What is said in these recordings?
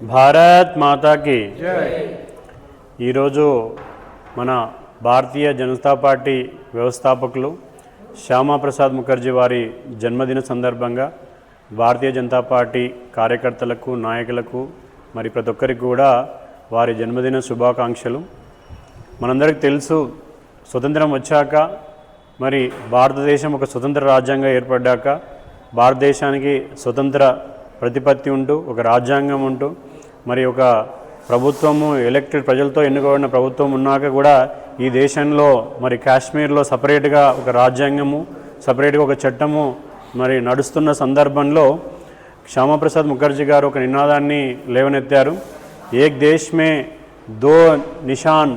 భారత్ మాతాకి ఈరోజు మన భారతీయ జనతా పార్టీ వ్యవస్థాపకులు శ్యామాప్రసాద్ ముఖర్జీ వారి జన్మదిన సందర్భంగా భారతీయ జనతా పార్టీ కార్యకర్తలకు నాయకులకు మరి ప్రతి ఒక్కరికి కూడా వారి జన్మదిన శుభాకాంక్షలు. మనందరికీ తెలుసు, స్వతంత్రం వచ్చాక మరి భారతదేశం ఒక స్వతంత్ర రాజ్యాంగం ఏర్పడ్డాక భారతదేశానికి స్వతంత్ర ప్రతిపత్తి ఉంటూ ఒక రాజ్యాంగం ఉంటూ మరి ఒక ప్రభుత్వము ఎలక్టెడ్ ప్రజలతో ఎన్నుకోబడిన ప్రభుత్వం ఉన్నాక కూడా ఈ దేశంలో మరి కాశ్మీర్లో సపరేట్గా ఒక రాజ్యాంగము సపరేట్గా ఒక చట్టము మరి నడుస్తున్న సందర్భంలో శ్యామాప్రసాద్ ముఖర్జీ గారు ఒక నినాదాన్ని లేవనెత్తారు. ఏక్ దేశ్ మే దో నిషాన్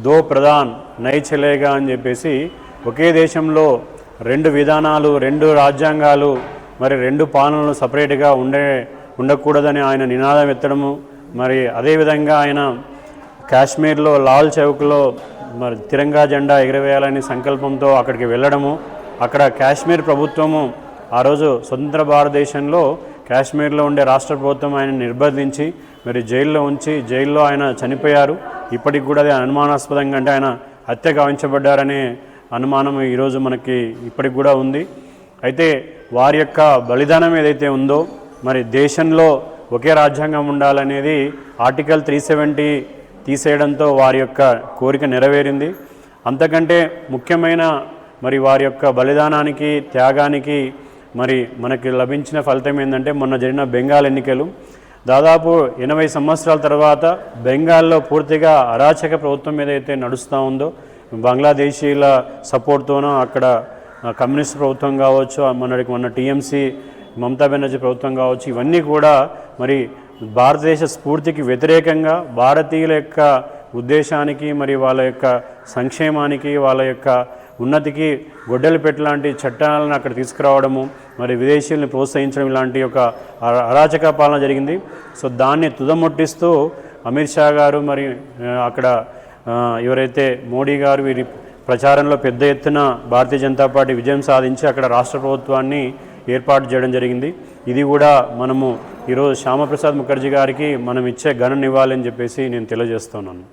దో ప్రధాన్ నై చలేగా అని చెప్పేసి, ఒకే దేశంలో రెండు విధానాలు, రెండు రాజ్యాంగాలు, మరి రెండు పాలనలు సపరేట్గా ఉండకూడదని ఆయన నినాదం ఎత్తడము, మరి అదేవిధంగా ఆయన కాశ్మీర్లో లాల్ చౌక్లో మరి తిరంగా జెండా ఎగరవేయాలని సంకల్పంతో అక్కడికి వెళ్ళడము, అక్కడ కాశ్మీర్ ప్రభుత్వము ఆ రోజు స్వతంత్ర భారతదేశంలో కాశ్మీర్లో ఉండే రాష్ట్ర ప్రభుత్వం ఆయన నిర్బంధించి మరి జైల్లో ఉంచి జైల్లో ఆయన చనిపోయారు. ఇప్పటికి కూడా అది అనుమానాస్పదంగా, అంటే ఆయన హత్య గావించబడ్డారనే అనుమానం ఈరోజు మనకి ఇప్పటికి కూడా ఉంది. అయితే వారి యొక్క బలిదానం ఏదైతే ఉందో, మరి దేశంలో ఒకే రాజ్యాంగం ఉండాలనేది ఆర్టికల్ 370 తీసేయడంతో వారి యొక్క కోరిక నెరవేరింది. అంతకంటే ముఖ్యమైన మరి వారి యొక్క బలిదానానికి, త్యాగానికి మరి మనకి లభించిన ఫలితం ఏంటంటే, మొన్న జరిగిన బెంగాల్ ఎన్నికలు. దాదాపు 80 సంవత్సరాల తర్వాత బెంగాల్లో పూర్తిగా అరాచక ప్రభుత్వం ఏదైతే నడుస్తూ ఉందో, బంగ్లాదేశీల సపోర్ట్తోనో అక్కడ కమ్యూనిస్ట్ ప్రభుత్వం కావచ్చు, మొన్న టీఎంసీ మమతా బెనర్జీ ప్రభుత్వం కావచ్చు, ఇవన్నీ కూడా మరి భారతదేశ స్ఫూర్తికి వ్యతిరేకంగా భారతీయుల యొక్క ఉద్దేశానికి, మరి వాళ్ళ యొక్క సంక్షేమానికి, వాళ్ళ యొక్క ఉన్నతికి గొడ్డలి పెట్టలాంటి చట్టాలను అక్కడ తీసుకురావడము, మరి విదేశీయుల్ని ప్రోత్సహించడం, ఇలాంటి ఒక అరాచక పాలన జరిగింది. సో దాన్ని తుదముట్టిస్తూ అమిత్ షా గారు మరి అక్కడ ఎవరైతే మోడీ గారు వీరి ప్రచారంలో పెద్ద ఎత్తున భారతీయ జనతా పార్టీ విజయం సాధించి అక్కడ రాష్ట్ర ప్రభుత్వాన్ని ఏర్పాటు చేయడం జరిగింది. ఇది కూడా మనము ఈరోజు శ్యామాప్రసాద్ ముఖర్జీ గారికి మనం ఇచ్చే ఘననివ్వాలని చెప్పేసి నేను తెలియజేస్తున్నాను.